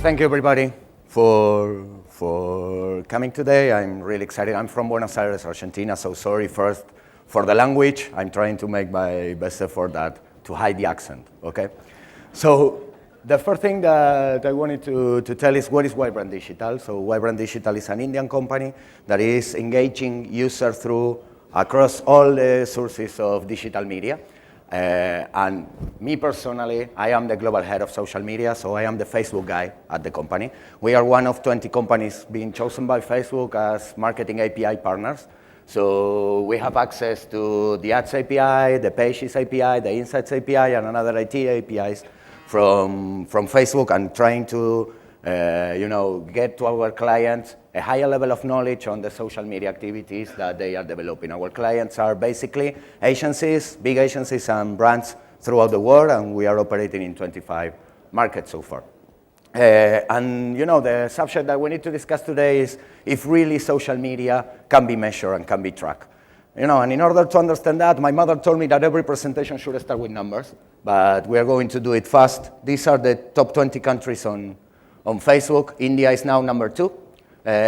Thank you, everybody, for coming today. I'm really excited. I'm from Buenos Aires, Argentina, so sorry first for the language. I'm trying to make my best effort to hide the accent, okay? So the first thing that I wanted to tell is what is Vibrant Digital. So Vibrant Digital is an Indian company that is engaging users across all the sources of digital media. And me personally, I am the global head of social media, so I am the Facebook guy at the company. We are one of 20 companies being chosen by Facebook as marketing API partners. So we have access to the Ads API, the Pages API, the Insights API, and another IT APIs from Facebook, and trying to get to our clients a higher level of knowledge on the social media activities that they are developing. Our clients are basically agencies, big agencies and brands throughout the world, and we are operating in 25 markets so far. And the subject that we need to discuss today is if really social media can be measured and can be tracked. And in order to understand that, my mother told me that every presentation should start with numbers, but we are going to do it fast. These are the top 20 countries on Facebook. India is now number 2.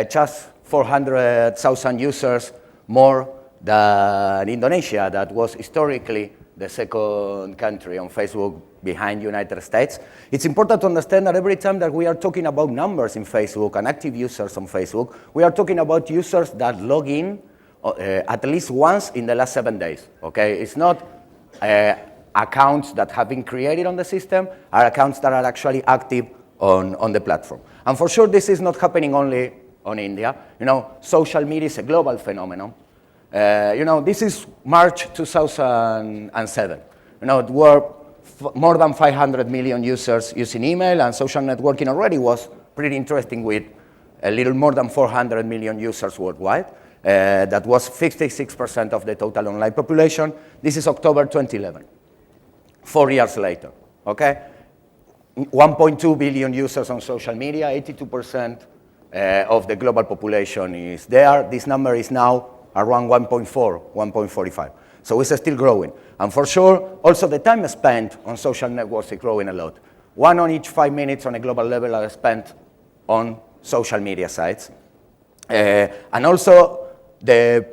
Just 400,000 users more than Indonesia, that was historically the second country on Facebook behind United States. It's important to understand that every time that we are talking about numbers in Facebook and active users on Facebook, we are talking about users that log in at least once in the last 7 days, okay? It's not accounts that have been created on the system, are accounts that are actually active on the platform. And for sure, this is not happening only on India. Social media is a global phenomenon. This is March 2007. It were more than 500 million users using email, and social networking already was pretty interesting with a little more than 400 million users worldwide. That was 56% of the total online population. This is October 2011, 4 years later, okay? 1.2 billion users on social media, 82% of the global population is there. This number is now around 1.4, 1.45. So it's still growing. And for sure, also the time spent on social networks is growing a lot. 1 on each 5 minutes on a global level are spent on social media sites. And also the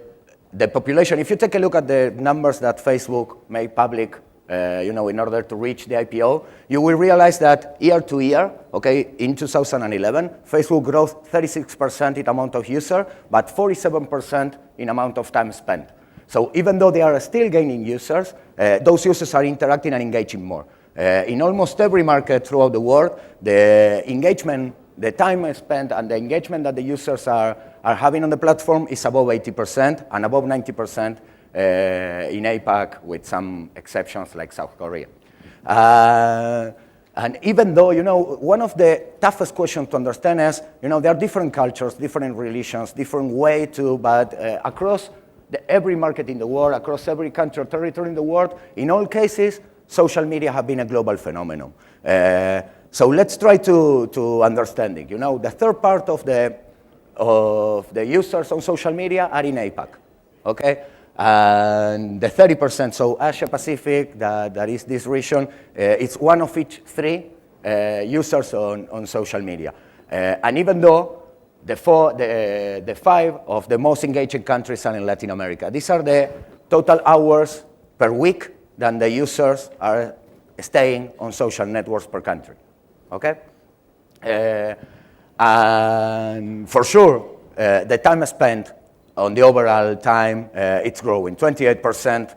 population, if you take a look at the numbers that Facebook made public in order to reach the IPO, you will realize that year to year, okay, in 2011, Facebook grew 36% in amount of users, but 47% in amount of time spent. So even though they are still gaining users, those users are interacting and engaging more. In almost every market throughout the world, the engagement, the time spent and the engagement that the users are having on the platform is above 80% and above 90% in APAC, with some exceptions like South Korea. And even though, one of the toughest questions to understand is, there are different cultures, different religions, different way to, but across every market in the world, across every country or territory in the world, in all cases, social media have been a global phenomenon. So let's try to understand it. The third part of the users on social media are in APAC, okay? And the 30%, so Asia Pacific, that is this region, it's 1 of each 3 users on social media. And even though the 5 of the most engaging countries are in Latin America. These are the total hours per week that the users are staying on social networks per country, okay? And for sure, the time spent on the overall time, it's growing. 28%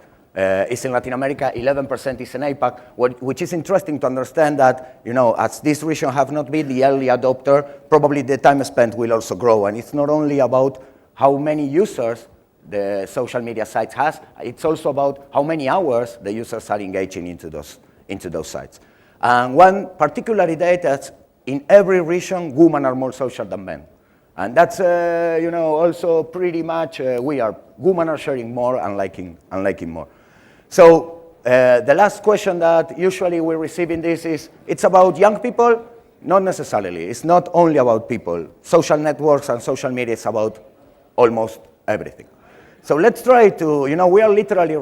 is in Latin America, 11% is in APAC, which is interesting to understand that, as this region have not been the early adopter, probably the time spent will also grow. And it's not only about how many users the social media sites has, it's also about how many hours the users are engaging into those sites. And one particular data is in every region, women are more social than men. And that's, also pretty much women are sharing more and liking more. So the last question that usually we receive in this is, it's about young people? Not necessarily. It's not only about people. Social networks and social media is about almost everything. So let's try to, we are literally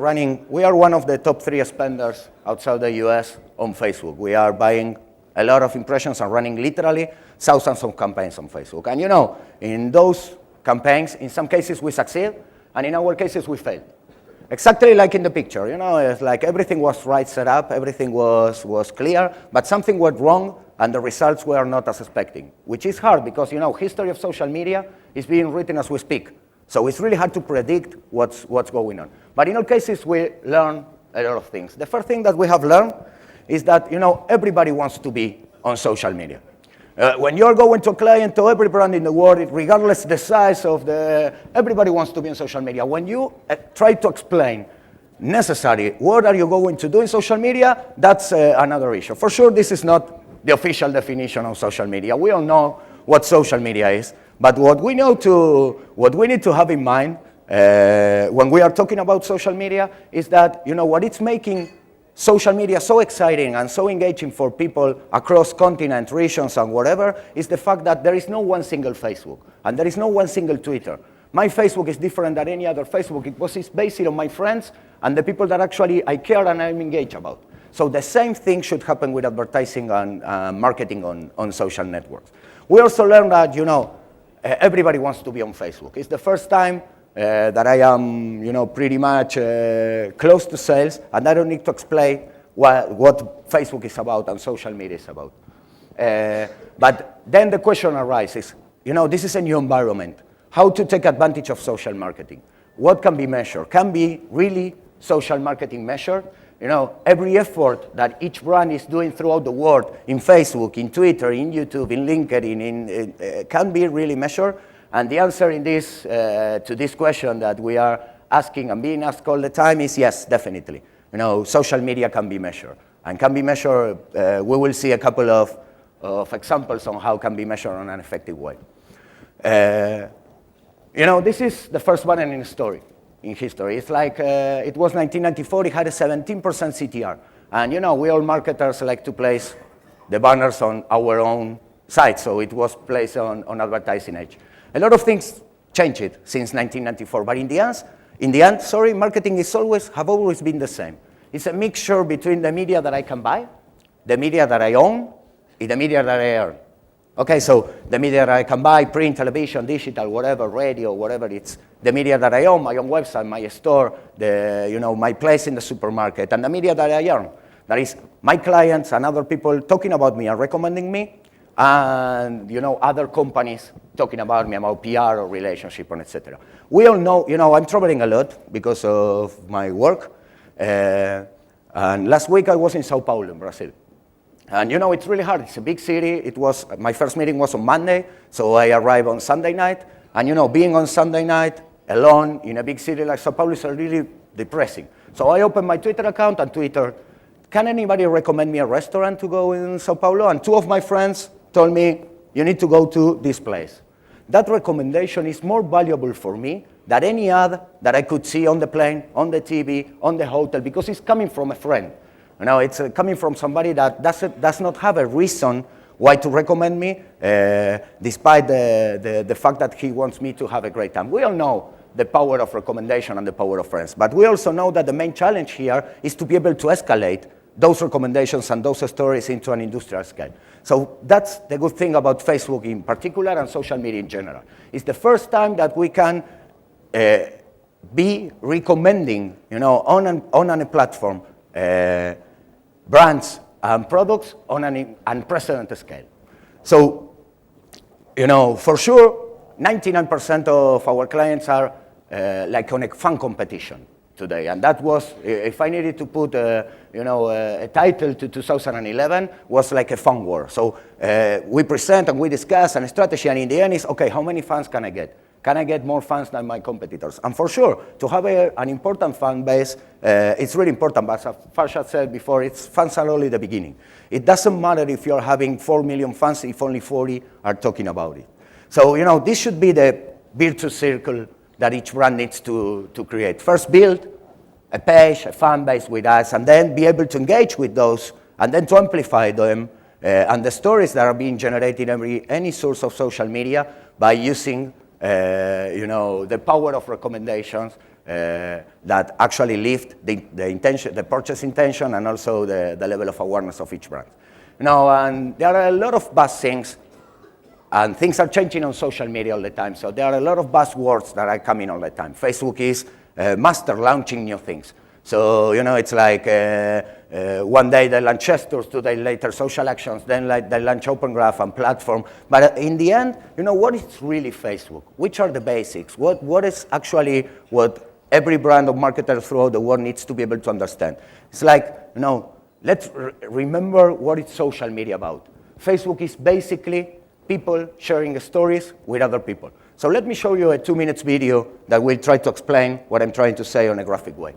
we are one of the top 3 spenders outside the US on Facebook. We are buying a lot of impressions and running literally thousands of campaigns on Facebook. And in those campaigns, in some cases we succeed, and in our cases we fail. Exactly like in the picture, it's like everything was right set up, everything was clear, but something went wrong and the results were not as expecting, which is hard because, history of social media is being written as we speak. So it's really hard to predict what's going on. But in all cases, we learn a lot of things. The first thing that we have learned is that, everybody wants to be on social media. When you're going to a client, to every brand in the world, regardless the size of everybody wants to be on social media. When you try to explain necessary, what are you going to do in social media, that's another issue. For sure, this is not the official definition of social media. We all know what social media is, but what we need to have in mind when we are talking about social media is that, what it's making social media so exciting and so engaging for people across continents, regions, and whatever, is the fact that there is no one single Facebook, and there is no one single Twitter. My Facebook is different than any other Facebook because it's based on my friends and the people that actually I care and I'm engaged about. So the same thing should happen with advertising and marketing on social networks. We also learned that, everybody wants to be on Facebook. It's the first time that I am, pretty much close to sales, and I don't need to explain what Facebook is about and social media is about. But then the question arises, this is a new environment. How to take advantage of social marketing? What can be measured? Can be really social marketing measured? Every effort that each brand is doing throughout the world, in Facebook, in Twitter, in YouTube, in LinkedIn, can be really measured. And the answer to this question that we are asking and being asked all the time is yes, definitely. Social media can be measured. And can be measured, we will see a couple of examples on how it can be measured in an effective way. This is the first button in history. It's like, it was 1994, it had a 17% CTR. And we all marketers like to place the banners on our own site, so it was placed on advertising edge. A lot of things changed since 1994, but in the end, marketing have always been the same. It's a mixture between the media that I can buy, the media that I own, and the media that I earn. Okay, so the media that I can buy, print, television, digital, whatever, radio, whatever, it's the media that I own, my own website, my store, my place in the supermarket, and the media that I earn. That is my clients and other people talking about me and recommending me, and other companies talking about me, about PR or relationship, and etc. We all know, I'm traveling a lot because of my work, and last week I was in Sao Paulo, in Brazil. And it's really hard. It's a big city. My first meeting was on Monday, so I arrived on Sunday night. And being on Sunday night alone in a big city like Sao Paulo is really depressing. So I opened my Twitter account and Twitter, can anybody recommend me a restaurant to go in Sao Paulo? And two of my friends told me, you need to go to this place. That recommendation is more valuable for me than any ad that I could see on the plane, on the TV, on the hotel, because it's coming from a friend. It's coming from somebody that does not have a reason why to recommend me, despite the fact that he wants me to have a great time. We all know the power of recommendation and the power of friends, but we also know that the main challenge here is to be able to escalate those recommendations and those stories into an industrial scale. So that's the good thing about Facebook in particular and social media in general. It's the first time that we can be recommending, on a platform, brands and products on an unprecedented scale. So, for sure, 99% of our clients are like on a fun competition today. And that was, if I needed to put a title to 2011, was like a fun war. So we present and we discuss and strategy, and in the end is, okay, how many fans can I get? Can I get more fans than my competitors? And for sure, to have an important fan base, it's really important. But as Farshad said before, fans are only the beginning. It doesn't matter if you're having 4 million fans if only 40 are talking about it. So, this should be the virtuous circle that each brand needs to create. First, build a page, a fan base with us, and then be able to engage with those, and then to amplify them, and the stories that are being generated in any source of social media by using the power of recommendations that actually lift the intention, the purchase intention, and also the level of awareness of each brand. And there are a lot of buzz things, and things are changing on social media all the time. So there are a lot of buzzwords that are coming all the time. Facebook is master launching new things. So, it's like one day they launch gestures, 2 days later social actions, then they launch Open Graph and platform. But in the end, what is really Facebook? Which are the basics? What is actually what every brand or marketer throughout the world needs to be able to understand? It's like, let's remember what is social media about. Facebook is basically people sharing stories with other people. So let me show you a 2-minute video that will try to explain what I'm trying to say on a graphic way.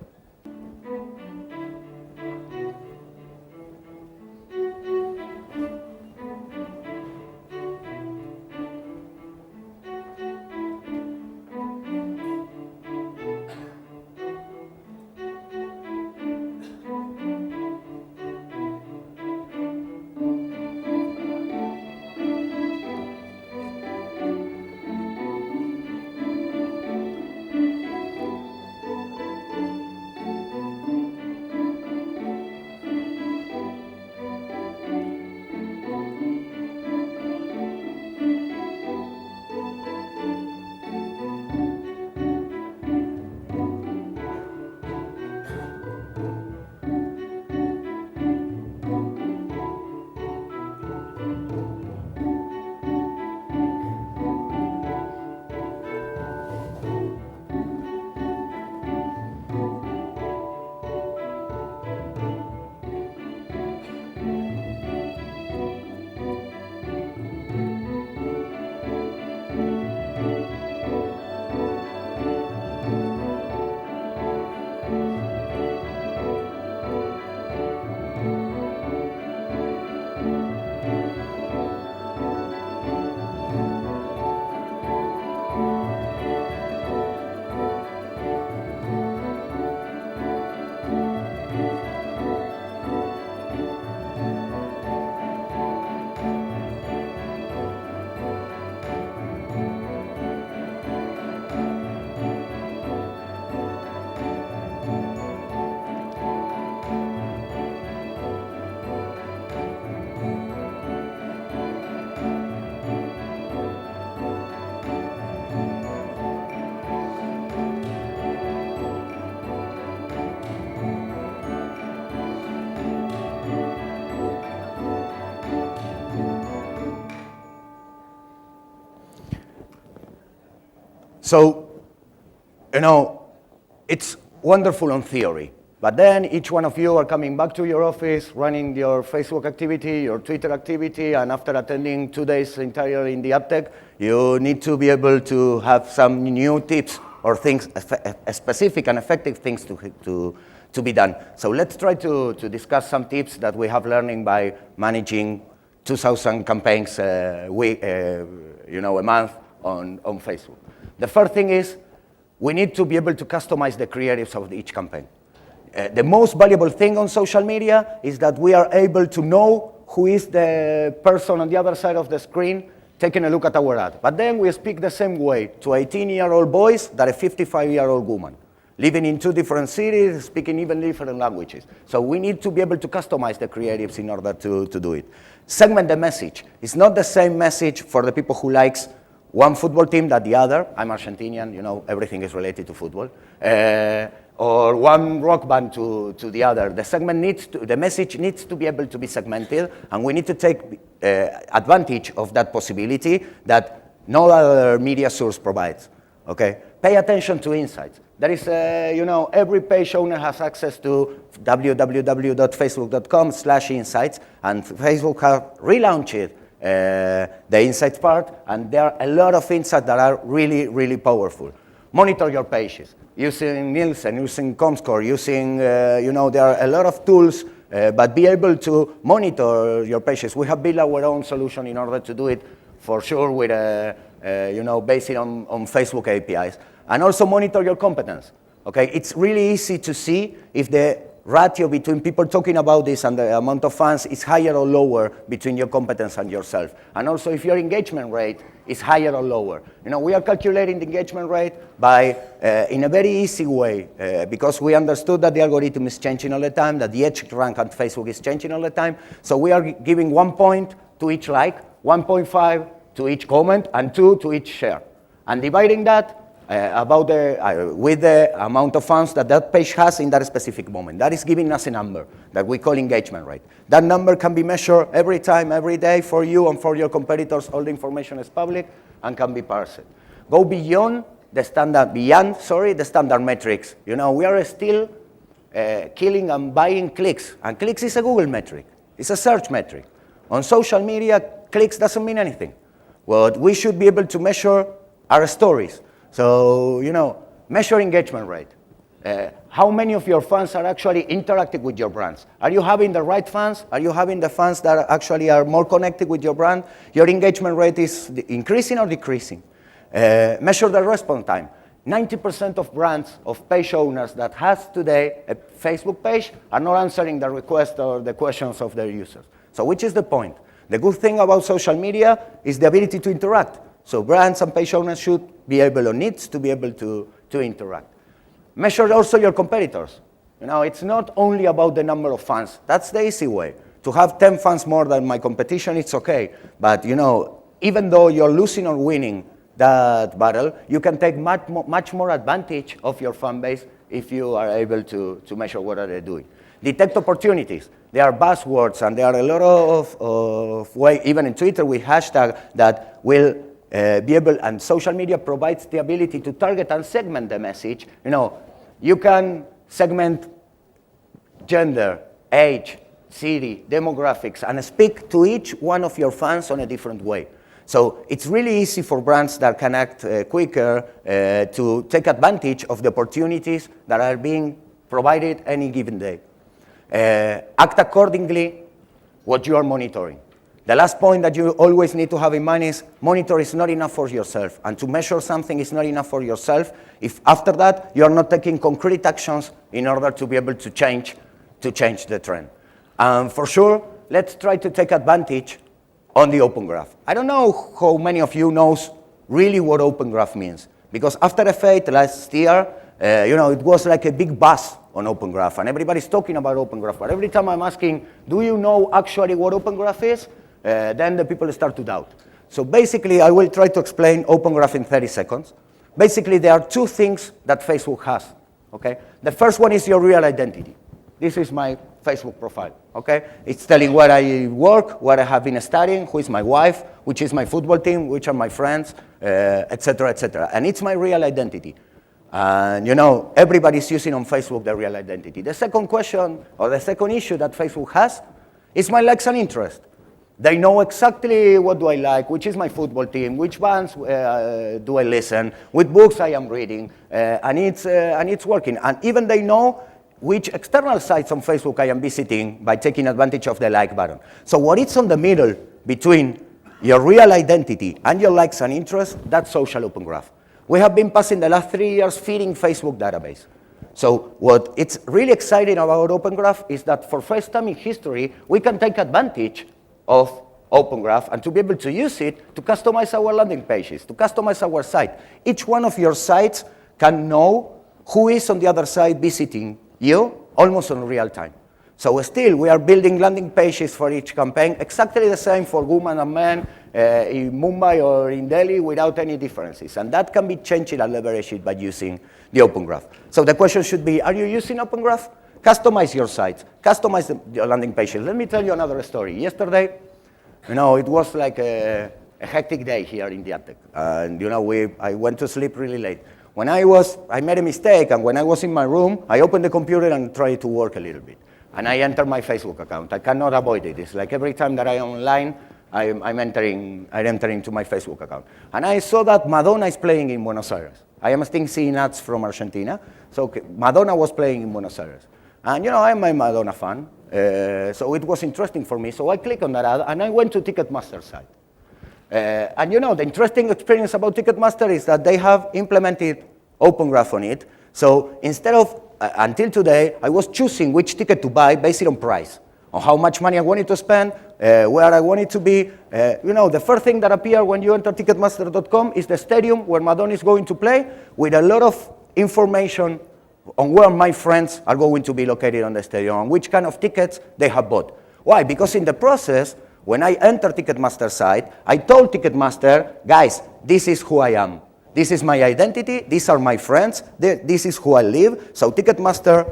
So, it's wonderful on theory, but then each one of you are coming back to your office, running your Facebook activity, your Twitter activity, and after attending 2 days entirely in the AppTech, you need to be able to have some new tips or things, specific and effective things to be done. So let's try to discuss some tips that we have learning by managing 2,000 campaigns a month on Facebook. The first thing is we need to be able to customize the creatives of each campaign. The most valuable thing on social media is that we are able to know who is the person on the other side of the screen taking a look at our ad. But then we speak the same way to 18-year-old boys that a 55-year-old woman, living in 2 different cities, speaking even different languages. So we need to be able to customize the creatives in order to do it. Segment the message. It's not the same message for the people who likes one football team than the other. I'm Argentinian, everything is related to football. Or one rock band to the other. The message needs to be able to be segmented, and we need to take advantage of that possibility that no other media source provides. Okay? Pay attention to insights. There is, every page owner has access to www.facebook.com/insights, and Facebook has relaunched the insights part, and there are a lot of insights that are really, really powerful. Monitor your pages using Nielsen, using Comscore, using, there are a lot of tools, but be able to monitor your pages. We have built our own solution in order to do it for sure with, based on Facebook APIs. And also monitor your competence. Okay, it's really easy to see if the ratio between people talking about this and the amount of fans is higher or lower between your competence and yourself. And also if your engagement rate is higher or lower. We are calculating the engagement rate by, in a very easy way, because we understood that the algorithm is changing all the time, that the edge rank on Facebook is changing all the time. So we are giving 1 point to each like, 1.5 to each comment, and 2 to each share. And dividing that with the amount of fans that page has in that specific moment. That is giving us a number that we call engagement rate. That number can be measured every time, every day for you and for your competitors. All the information is public and can be parsed. Go beyond the standard, the standard metrics. We are still killing and buying clicks. And clicks is a Google metric. It's a search metric. On social media, clicks doesn't mean anything. What we should be able to measure are stories. So, measure engagement rate. How many of your fans are actually interacting with your brands? Are you having the right fans? Are you having the fans that actually are more connected with your brand? Your engagement rate is increasing or decreasing? Measure the response time. 90% of brands, of page owners that has today a Facebook page are not answering the request or the questions of their users. So which is the point? The good thing about social media is the ability to interact. So brands and page owners should be able or needs to be able to interact. Measure also your competitors. It's not only about the number of fans. That's the easy way. To have 10 fans more than my competition, it's okay. But even though you're losing or winning that battle, you can take much more advantage of your fan base if you are able to measure what are they doing. Detect opportunities. There are buzzwords and there are a lot of ways, even in Twitter with hashtag that will be able, and social media provides the ability to target and segment the message. You can segment gender, age, city, demographics, and speak to each one of your fans on a different way. So it's really easy for brands that can act quicker to take advantage of the opportunities that are being provided any given day. Act accordingly what you are monitoring. The last point that you always need to have in mind is monitor is not enough for yourself. And to measure something is not enough for yourself if after that you are not taking concrete actions in order to be able to change the trend. For sure, let's try to take advantage on the Open Graph. I don't know how many of you knows really what Open Graph means. Because after F8 last year, it was like a big buzz on Open Graph. And everybody's talking about Open Graph. But every time I'm asking, do you know actually what Open Graph is? Then the people start to doubt. So basically, I will try to explain Open Graph in 30 seconds. Basically, there are 2 things that Facebook has. Okay? The first one is your real identity. This is my Facebook profile. Okay? It's telling where I work, what I have been studying, who is my wife, which is my football team, which are my friends, etc., etc. And it's my real identity. And everybody's using on Facebook their real identity. The second question, or the second issue that Facebook has, is my likes and interests. They know exactly what do I like, which is my football team, which bands do I listen, which books I am reading, and it's working. And even they know which external sites on Facebook I am visiting by taking advantage of the like button. So what is on the middle between your real identity and your likes and interests, that's social Open Graph. We have been passing the last 3 years feeding Facebook database. So what it's really exciting about Open Graph is that for first time in history, we can take advantage of Open Graph and to be able to use it to customize our landing pages, to customize our site. Each one of your sites can know who is on the other side visiting you almost in real time. So still, we are building landing pages for each campaign, exactly the same for women and men in Mumbai or in Delhi without any differences. And that can be changed and leveraged by using the Open Graph. So the question should be, are you using Open Graph? Customize your sites, customize the landing pages. Let me tell you another story. Yesterday, it was like a hectic day here in the AdTech. And I went to sleep really late. When I made a mistake, and when I was in my room, I opened the computer and tried to work a little bit. And I entered my Facebook account. I cannot avoid it. It's like every time that I am online, I'm entering to my Facebook account. And I saw that Madonna is playing in Buenos Aires. I am still seeing ads from Argentina. So Madonna was playing in Buenos Aires. And I'm a Madonna fan, so it was interesting for me. So I clicked on that ad, and I went to Ticketmaster site. And the interesting experience about Ticketmaster is that they have implemented Open Graph on it. So instead of until today, I was choosing which ticket to buy based on price, on how much money I wanted to spend, where I wanted to be. The first thing that appeared when you enter Ticketmaster.com is the stadium where Madonna is going to play, with a lot of information on where my friends are going to be located on the stadium and which kind of tickets they have bought. Why? Because in the process, when I entered Ticketmaster site, I told Ticketmaster, guys, this is who I am. This is my identity. These are my friends. This is who I live. So Ticketmaster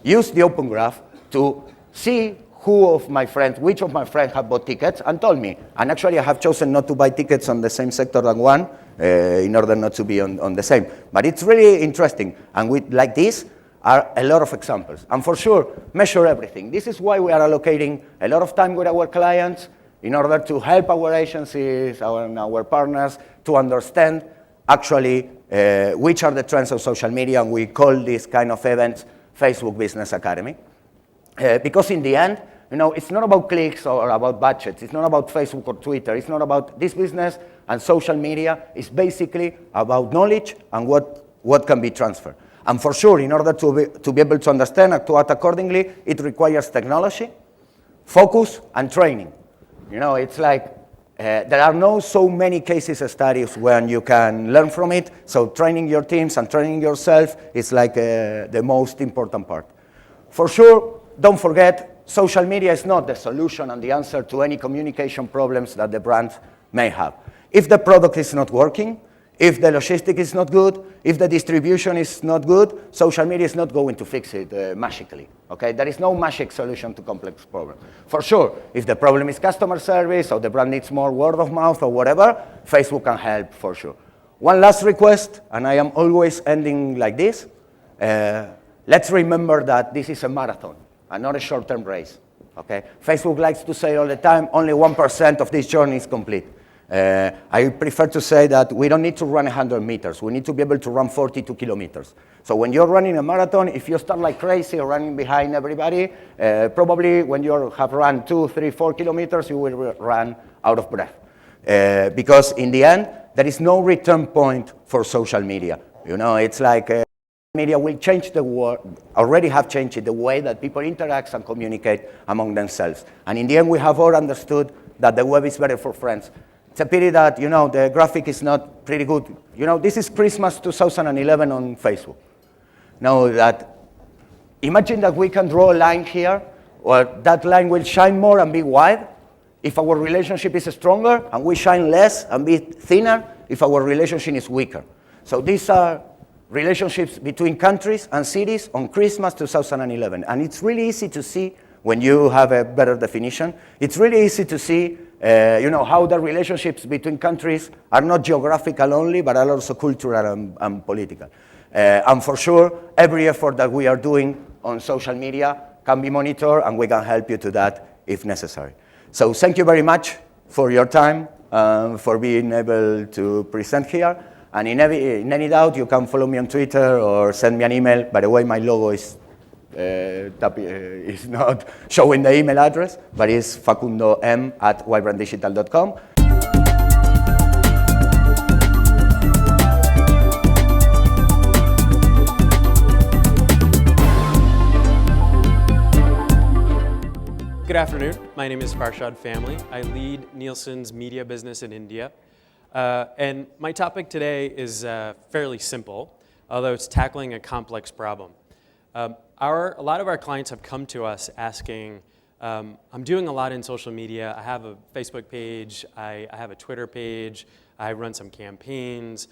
used the Open Graph to see which of my friends have bought tickets, and told me. And actually, I have chosen not to buy tickets on the same sector than one, in order not to be on the same. But it's really interesting. And like this are a lot of examples. And for sure, measure everything. This is why we are allocating a lot of time with our clients in order to help our agencies, our partners, to understand actually which are the trends of social media. And we call this kind of events Facebook Business Academy. Because in the end, it's not about clicks or about budgets. It's not about Facebook or Twitter. It's not about this business, and social media is basically about knowledge and what can be transferred. And for sure, in order to be able to understand and to act accordingly, it requires technology, focus, and training. It's like there are no so many cases studies when you can learn from it. So training your teams and training yourself is like the most important part. For sure, don't forget, social media is not the solution and the answer to any communication problems that the brand may have. If the product is not working, if the logistics is not good, if the distribution is not good, social media is not going to fix it magically. Okay? There is no magic solution to complex problems. For sure, if the problem is customer service or the brand needs more word of mouth or whatever, Facebook can help for sure. One last request, and I am always ending like this. Let's remember that this is a marathon and not a short-term race. Okay? Facebook likes to say all the time, only 1% of this journey is complete. I prefer to say that we don't need to run 100 meters. We need to be able to run 42 kilometers. So when you're running a marathon, if you start like crazy or running behind everybody, probably when you have run 2, 3, 4 kilometers, you will run out of breath. Because in the end, there is no return point for social media. It's like media will change the world, already have changed the way that people interact and communicate among themselves. And in the end, we have all understood that the web is better for friends. It's a pity that, the graphic is not pretty good. This is Christmas 2011 on Facebook. Imagine that we can draw a line here, or that line will shine more and be wide if our relationship is stronger, and we shine less and be thinner if our relationship is weaker. So these are relationships between countries and cities on Christmas 2011. And it's really easy to see, when you have a better definition, it's really easy to see how the relationships between countries are not geographical only, but are also cultural and political. And for sure, every effort that we are doing on social media can be monitored, and we can help you to that if necessary. So thank you very much for your time, for being able to present here. And in any doubt, you can follow me on Twitter or send me an email. By the way, my logo is not showing the email address, but it's facundom@vibrantdigital.com. Good afternoon. My name is Farshad Family. I lead Nielsen's media business in India. And my topic today is fairly simple, although it's tackling a complex problem. A lot of our clients have come to us asking, I'm doing a lot in social media. I have a Facebook page. I have a Twitter page. I run some campaigns.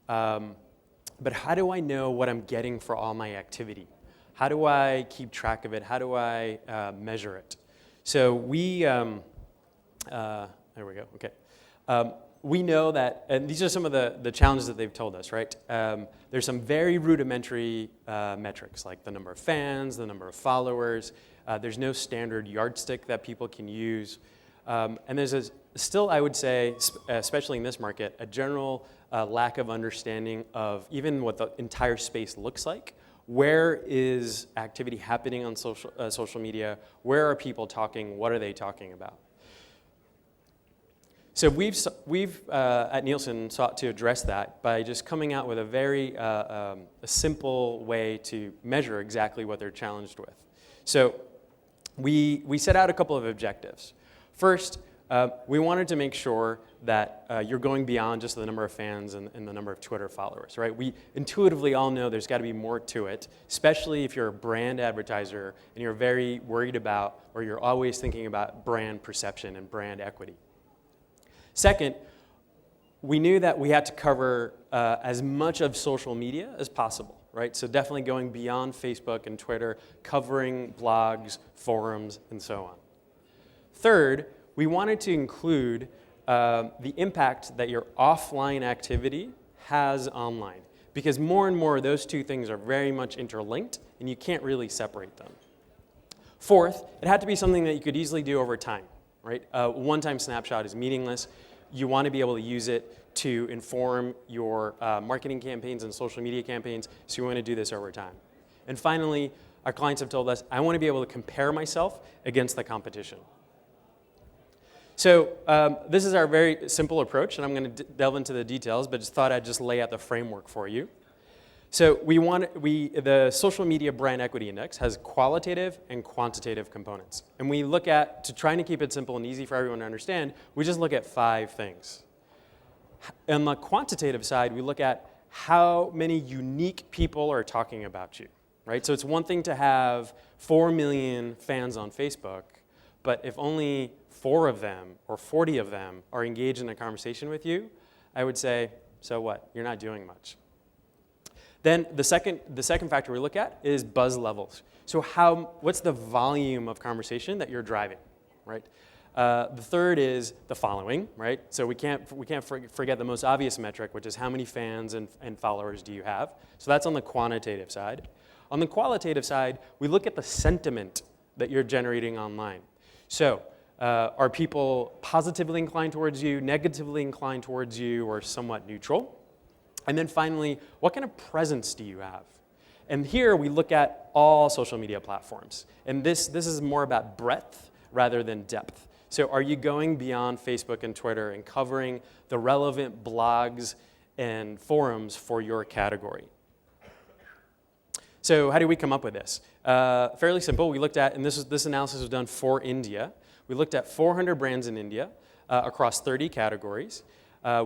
But how do I know what I'm getting for all my activity? How do I keep track of it? How do I measure it? So there we go, okay. We know that, and these are some of the challenges that they've told us, right? There's some very rudimentary metrics, like the number of fans, the number of followers. There's no standard yardstick that people can use. And there's still, I would say, especially in this market, a general lack of understanding of even what the entire space looks like. Where is activity happening on social media? Where are people talking? What are they talking about? So we've at Nielsen sought to address that by just coming out with a very a simple way to measure exactly what they're challenged with. So we set out a couple of objectives. First, we wanted to make sure that you're going beyond just the number of fans and the number of Twitter followers, right? We intuitively all know there's got to be more to it, especially if you're a brand advertiser and you're very worried about, or you're always thinking about brand perception and brand equity. Second, we knew that we had to cover as much of social media as possible, right? So definitely going beyond Facebook and Twitter, covering blogs, forums, and so on. Third, we wanted to include the impact that your offline activity has online, because more and more those two things are very much interlinked, and you can't really separate them. Fourth, it had to be something that you could easily do over time, right? A one-time snapshot is meaningless. You want to be able to use it to inform your marketing campaigns and social media campaigns, so you want to do this over time. And finally, our clients have told us, I want to be able to compare myself against the competition. So this is our very simple approach, and I'm going to delve into the details, but just thought I'd just lay out the framework for you. So the Social Media Brand Equity Index has qualitative and quantitative components. And we look at, to trying to keep it simple and easy for everyone to understand, we just look at 5 things. On the quantitative side, we look at how many unique people are talking about you, right? So it's one thing to have 4 million fans on Facebook, but if only 4 of them or 40 of them are engaged in a conversation with you, I would say, so what? You're not doing much. Then the second factor we look at is buzz levels. So what's the volume of conversation that you're driving, right? The third is the following, right? So we can't forget the most obvious metric, which is how many fans and followers do you have. So that's on the quantitative side. On the qualitative side, we look at the sentiment that you're generating online. So are people positively inclined towards you, negatively inclined towards you, or somewhat neutral? And then finally, what kind of presence do you have? And here we look at all social media platforms. And this is more about breadth rather than depth. So are you going beyond Facebook and Twitter and covering the relevant blogs and forums for your category? So how do we come up with this? Fairly simple. We looked at, and this analysis was done for India. We looked at 400 brands in India across 30 categories.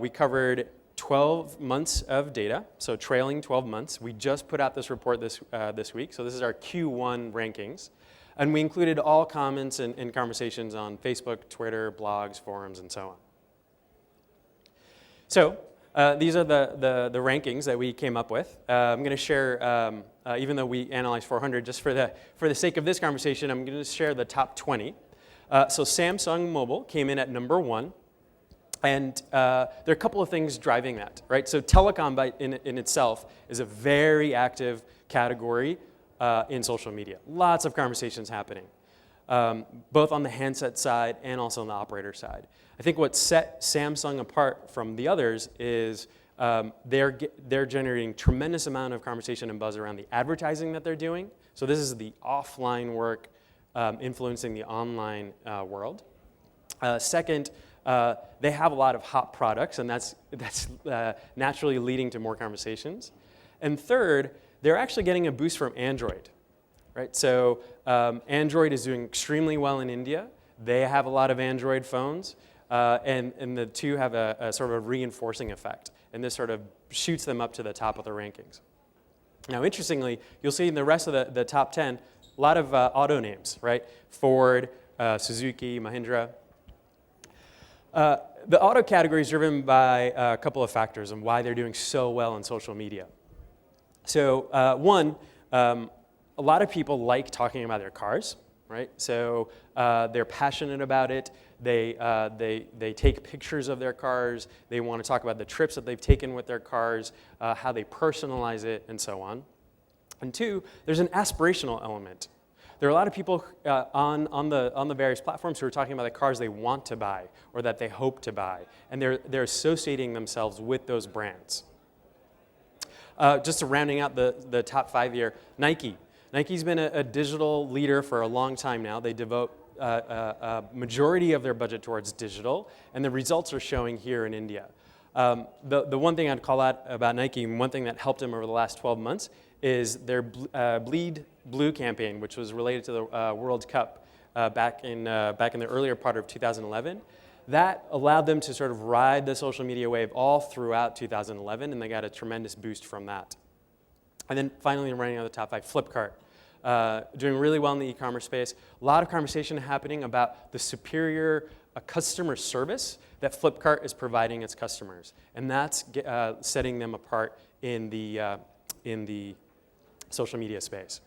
We covered 12 months of data, so trailing 12 months. We just put out this report this week, so this is our Q1 rankings. And we included all comments and conversations on Facebook, Twitter, blogs, forums, and so on. So these are the rankings that we came up with. I'm going to share, even though we analyzed 400, just for the sake of this conversation, I'm going to share the top 20. So Samsung Mobile came in at number 1. And there are a couple of things driving that, right? So telecom in itself is a very active category in social media. Lots of conversations happening, both on the handset side and also on the operator side. I think what set Samsung apart from the others is they're generating tremendous amount of conversation and buzz around the advertising that they're doing. So this is the offline work influencing the online world. Second, they have a lot of hot products, and that's naturally leading to more conversations. And third, they're actually getting a boost from Android, right? So Android is doing extremely well in India. They have a lot of Android phones, and the two have a sort of a reinforcing effect, and this sort of shoots them up to the top of the rankings. Now, interestingly, you'll see in the rest of the top 10, a lot of auto names, right? Ford, Suzuki, Mahindra. The auto category is driven by a couple of factors and why they're doing so well on social media. So one, a lot of people like talking about their cars, right? So they're passionate about it. They take pictures of their cars. They want to talk about the trips that they've taken with their cars, how they personalize it, and so on. And two, there's an aspirational element. There are a lot of people on the various platforms who are talking about the cars they want to buy or that they hope to buy, and they're associating themselves with those brands. Just to rounding out the top 5 here, Nike. Nike's been a digital leader for a long time now. They devote majority of their budget towards digital, and the results are showing here in India. The one thing I'd call out about Nike, and one thing that helped them over the last 12 months, is their Bleed Blue campaign, which was related to the World Cup back in the earlier part of 2011. That allowed them to sort of ride the social media wave all throughout 2011, and they got a tremendous boost from that. And then finally, running on the top 5, Flipkart. Doing really well in the e-commerce space. A lot of conversation happening about the superior customer service that Flipkart is providing its customers. And that's setting them apart in the social media space.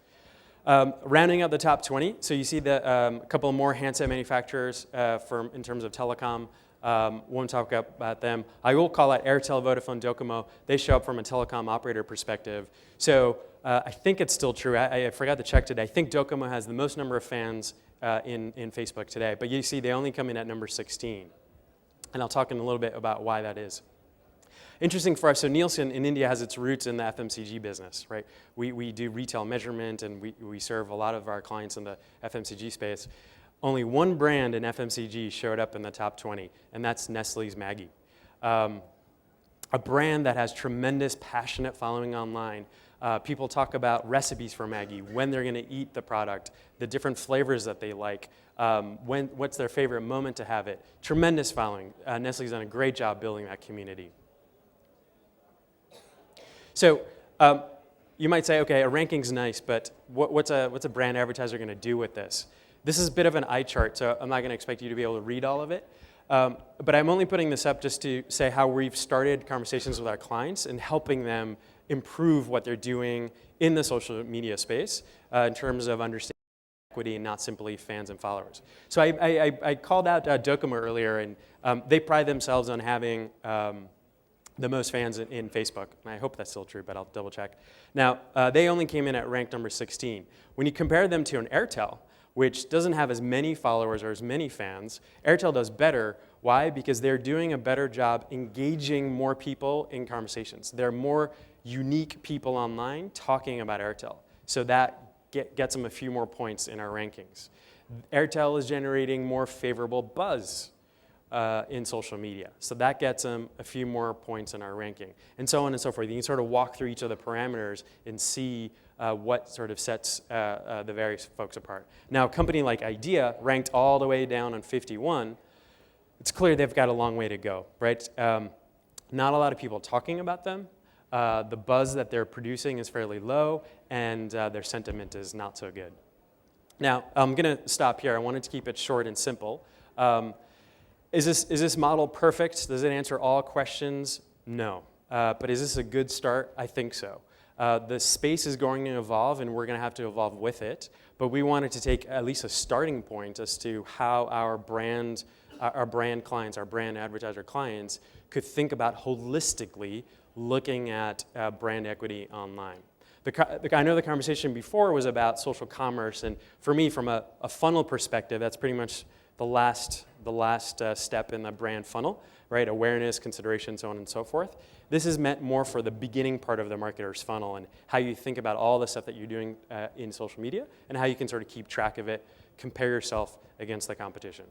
Rounding out the top 20, so you see a couple more handset manufacturers in terms of telecom. Won't talk about them. I will call out Airtel, Vodafone, Docomo. They show up from a telecom operator perspective. So I think it's still true. I forgot to check today. I think Docomo has the most number of fans in Facebook today. But you see they only come in at number 16. And I'll talk in a little bit about why that is. Interesting for us, so Nielsen in India has its roots in the FMCG business, right? We do retail measurement, and we serve a lot of our clients in the FMCG space. Only one brand in FMCG showed up in the top 20, and that's Nestle's Maggi. A brand that has tremendous passionate following online. People talk about recipes for Maggi, when they're going to eat the product, the different flavors that they like, what's their favorite moment to have it. Tremendous following. Nestle's done a great job building that community. So you might say, okay, a ranking's nice, but what's a brand advertiser going to do with this? This is a bit of an eye chart, so I'm not going to expect you to be able to read all of it. But I'm only putting this up just to say how we've started conversations with our clients and helping them improve what they're doing in the social media space in terms of understanding equity and not simply fans and followers. So I called out Docomo earlier, and they pride themselves on having the most fans in Facebook. And I hope that's still true, but I'll double check. Now, they only came in at rank number 16. When you compare them to an Airtel, which doesn't have as many followers or as many fans, Airtel does better. Why? Because they're doing a better job engaging more people in conversations. There are more unique people online talking about Airtel. So that gets them a few more points in our rankings. Airtel is generating more favorable buzz in social media. So that gets them a few more points in our ranking, and so on and so forth. You can sort of walk through each of the parameters and see what sort of sets the various folks apart. Now, a company like Idea, ranked all the way down on 51, it's clear they've got a long way to go, right? Not a lot of people talking about them. The buzz that they're producing is fairly low, and their sentiment is not so good. Now, I'm going to stop here. I wanted to keep it short and simple. Is this model perfect? Does it answer all questions? No. But is this a good start? I think so. The space is going to evolve, and we're going to have to evolve with it. But we wanted to take at least a starting point as to how our brand clients, our brand advertiser clients, could think about holistically looking at brand equity online. I know the conversation before was about social commerce, and for me, from a funnel perspective, that's pretty much the last step in the brand funnel, right? Awareness, consideration, so on and so forth. This is meant more for the beginning part of the marketer's funnel and how you think about all the stuff that you're doing in social media and how you can sort of keep track of it, compare yourself against the competition.